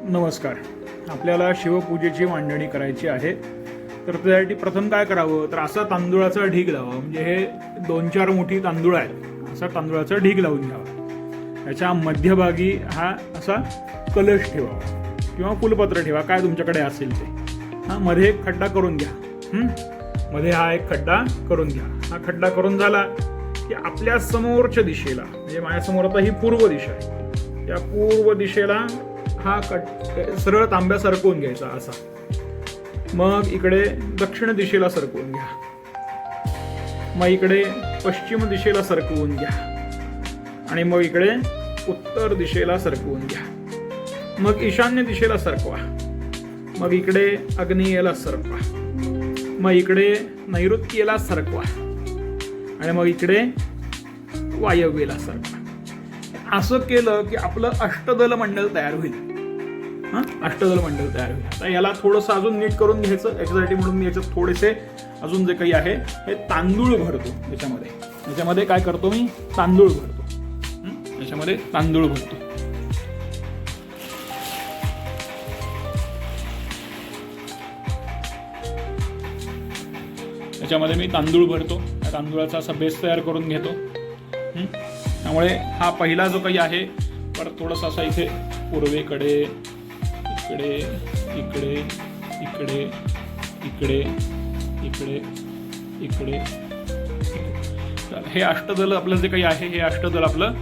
नमस्कार. आपल्याला शिवपूजेची मांडणी करायची आहे. तर त्यासाठी प्रथम काय करावं, तर असा तांदूळाचा ढीग लावा. म्हणजे हे 2-4 मुठी तांदूळ आहेत, असा तांदूळाचा ढीग लावून घ्यावा. त्याच्या मध्यभागी हा असा कलश ठेवावा किंवा फुलपत्र ठेवा, काय तुमच्याकडे असेल ते. मध्ये एक खड्डा करून घ्या. मध्ये हा एक खड्डा करून घ्या. हा खड्डा करून झाला की आपल्या समोरच्या दिशेला, म्हणजे माझ्यासमोर आता ही पूर्व दिशा आहे, या पूर्व दिशेला हा सरळ तांब्या सरकवून घ्यायचा असा. मग इकडे दक्षिण दिशेला सरकवून घ्या. मग इकडे पश्चिम दिशेला सरकवून घ्या आणि मग इकडे उत्तर दिशेला सरकवून घ्या. मग ईशान्य दिशेला सरकवा. मग इकडे आग्नेयेला सरकवा. मग इकडे नैऋत्येला सरकवा आणि मग इकडे वायव्येला सरकवा. असं केलं की आपलं अष्टदल मंडळ तयार होईल. अष्टदल मंडळ तयार होईल. आता याला थोडंसं अजून नीट करून घ्यायचं. याच्यासाठी म्हणून मी याच्यात थोडेसे अजून जे काही आहे हे तांदूळ भरतो. याच्यामध्ये काय करतो, मी तांदूळ भरतो. याच्यामध्ये तांदूळ भरतो. याच्यामध्ये मी तांदूळ भरतो. या तांदूळाचा असा बेस तयार करून घेतो. त्यामुळे हा पहिला जो काही आहे, परत थोडासा असा इथे पूर्वेकडे, इकडे इकडे इकडे इकडे इकडे इकडे. हे अष्टदल आपलं जे काही आहे, हे अष्टदल आपलं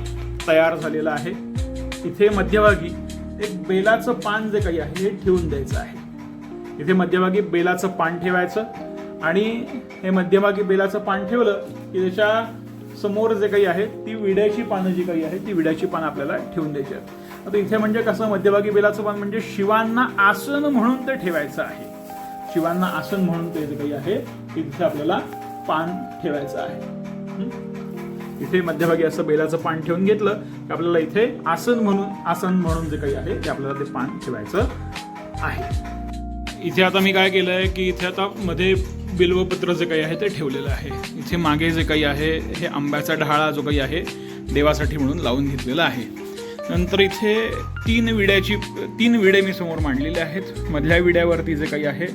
तयार झालेलं आहे. इथे मध्यभागी एक बेलाचं पान जे काही आहे हे ठेवून द्यायचं आहे. इथे मध्यभागी बेलाचं पान ठेवायचं आणि हे मध्यभागी बेलाचं पान ठेवलं की त्याच्या समोर जे काही आहे ती विड्याची पानं जी काही आहे ती विड्याची पानं आपल्याला ठेवून द्यायची आहेत. आता इथे म्हणजे कसं, मध्यभागी बेलाचं पान म्हणजे शिवांना आसन म्हणून ते ठेवायचं आहे. शिवांना आसन म्हणून ते जे काही आहे तिथे आपल्याला पान ठेवायचं आहे. इथे मध्यभागी असं बेलाचं पान ठेवून घेतलं की आपल्याला इथे आसन म्हणून जे काही आहे ते आपल्याला ते पान ठेवायचं आहे. इथे आता मी काय केलंय की इथे आता मध्ये बिल्वपत्र जे काही आहे ते ठेवलेलं आहे. इथे मागे जे काही आहे हे आंब्याचा ढाळा जो काही आहे देवासाठी म्हणून लावून घेतलेला आहे. नंतर इथे 3 विडे मी समोर मांडलेले आहेत. मधल्या विड्यावरती जे काही आहे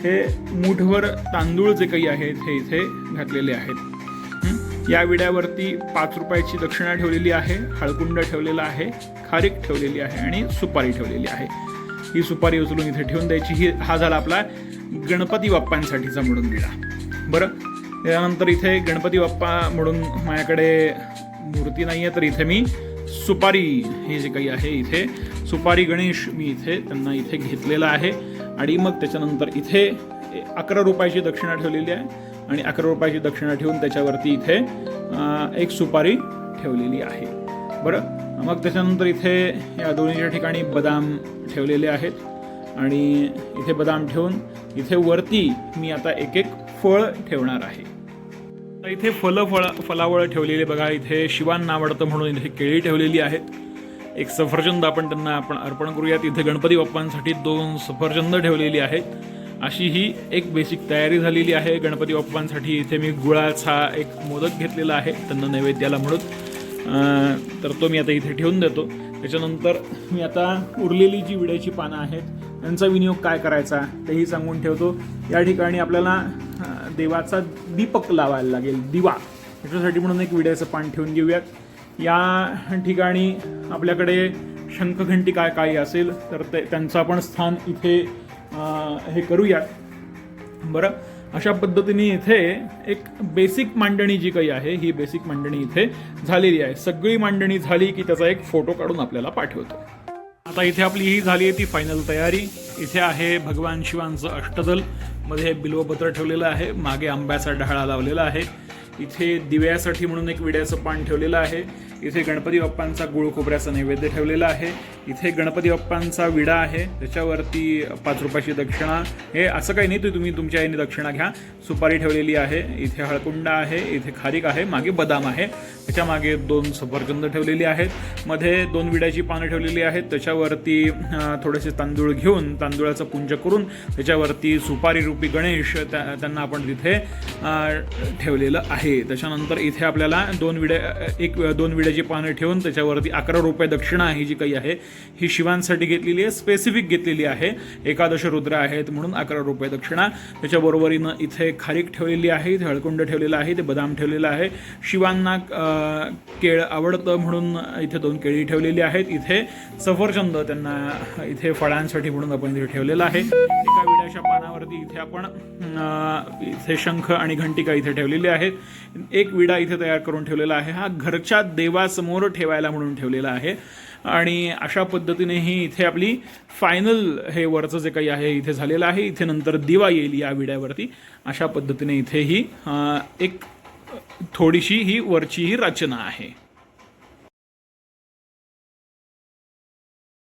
हे मूठभर तांदूळ जे काही आहेत हे इथे घातलेले आहेत. या विड्यावरती 5 रुपयाची दक्षिणा ठेवलेली आहे, हळकुंड ठेवलेला आहे, खारीक ठेवलेली आहे आणि सुपारी ठेवलेली आहे. ही सुपारी उचलून इथे ठेवून द्यायची. हा झाला आपला गणपती बाप्पांसाठीचा म्हणून विडा. बरं, त्यानंतर इथे गणपती बाप्पा म्हणून माझ्याकडे मूर्ती नाही आहे, तर इथे मी सुपारी हे जे काही आहे इथे सुपारी गणेश मी इथे त्यांना इथे घेतलेला आहे. आणि मग त्याच्यानंतर इथे 11 रुपयाची दक्षिणा ठेवलेली आहे आणि 11 रुपयाची दक्षिणा ठेवून त्याच्यावरती इथे एक सुपारी ठेवलेली आहे. बरं, मग त्याच्यानंतर इथे या दोन्हीच्या ठिकाणी बदाम ठेवलेले आहेत आणि इथे बदाम ठेवून इथे वरती मी आता एक फळ ठेवणार आहे. इथे फलावळ ठेवलेली बघा. इथे शिवांना आवडतं म्हणून इथे केळी ठेवलेली आहेत. एक सफरचंद आपण अर्पण करूयात. इथे गणपती बाप्पांसाठी 2 सफरचंद ठेवलेली आहेत. अशी ही एक बेसिक तयारी झालेली आहे गणपती बाप्पांसाठी. इथे मी गुळाचा एक मोदक घेतलेला आहे त्यांना नैवेद्याला म्हणून, तर तो मी आता इथे ठेवून देतो. त्याच्यानंतर मी आता उरलेली जी विड्याची पानं आहेत त्यांचा विनियोग काय करायचा तेही सांगून ठेवतो. या ठिकाणी आपल्याला देवाचा दीपक लावायला लागेल, दिवा. त्याच्यासाठी म्हणून एक विड्याचं पान ठेवून घेऊयात. या ठिकाणी आपल्याकडे शंखघंटी काय असेल तर त्यांचं आपण स्थान इथे हे करूयात. बरं, अशा पद्धतीने इथे एक बेसिक मांडणी जी काही आहे ही बेसिक मांडणी इथे झालेली आहे. सगळी मांडणी झाली की त्याचा एक फोटो काढून आपल्याला पाठवतो. आता इथे आपली ही झाली आहे ती फायनल तयारी. इथे आहे भगवान शिवांचं अष्टदल, मध्ये बिल्वपत्र ठेवलेलं आहे, मागे आंब्याचा ढाळा लावलेला आहे. इथे दिव्यासाठी म्हणून एक विड्याचं पान ठेवलेलं आहे. इथे गणपती बाप्पांचा गुळ खोबऱ्याचा नैवेद्य ठेवलेला आहे. इथे गणपती बाप्पांचा विडा आहे, त्याच्यावरती 5 रुपयाची दक्षिणा. हे असं काही नाही, तुम्ही तुमच्या याने दक्षिणा घ्या. सुपारी ठेवलेली आहे, इथे हळकुंड आहे, इथे खारीक आहे, मागे बदाम आहे, त्याच्या मागे 2 सफरचंद ठेवलेली आहेत, मध्ये 2 विड्याची पानं ठेवलेली आहेत, त्याच्यावरती थोडेसे तांदूळ घेऊन तांदूळाचं पुंज करून त्याच्यावरती सुपारी रूपी गणेश त्यांना आपण तिथे ठेवलेलं आहे. त्याच्यानंतर इथे आपल्याला 2 विड्याची पानं ठेवून त्याच्यावरती 11 रुपये दक्षिणा ही जी काही आहे ही शिवांसाठी घेतलेली आहे, स्पेसिफिक घेतलेली आहे. एकादश रुद्र आहेत म्हणून 11 रुपये दक्षिणा. त्याच्याबरोबरीनं इथे खारीक ठेवलेली आहे, इथे हळकुंड ठेवलेलं आहे, इथे बदाम ठेवलेलं आहे. शिवांना केळ आवडतं म्हणून इथे 2 केळी ठेवलेली आहेत. इथे सफरचंद त्यांना इथे फळांसाठी म्हणून आपण इथे ठेवलेलं आहे. एका विड्याच्या पानावरती इथे आपण इथे शंख आणि घंटिका इथे ठेवलेली आहेत. एक विडा इथे तयार करून ठेवलेला आहे. हा घरच्या देवासमोर ठेवायला म्हणून ठेवलेला आहे. आणि अशा पद्धतीनेही इथे आपली फायनल हे वरचं जे काही आहे इथे झालेलं आहे. इथे नंतर दिवा येईल या विड्यावरती. अशा पद्धतीने इथे ही एक थोडीशी ही वरची ही रचना आहे.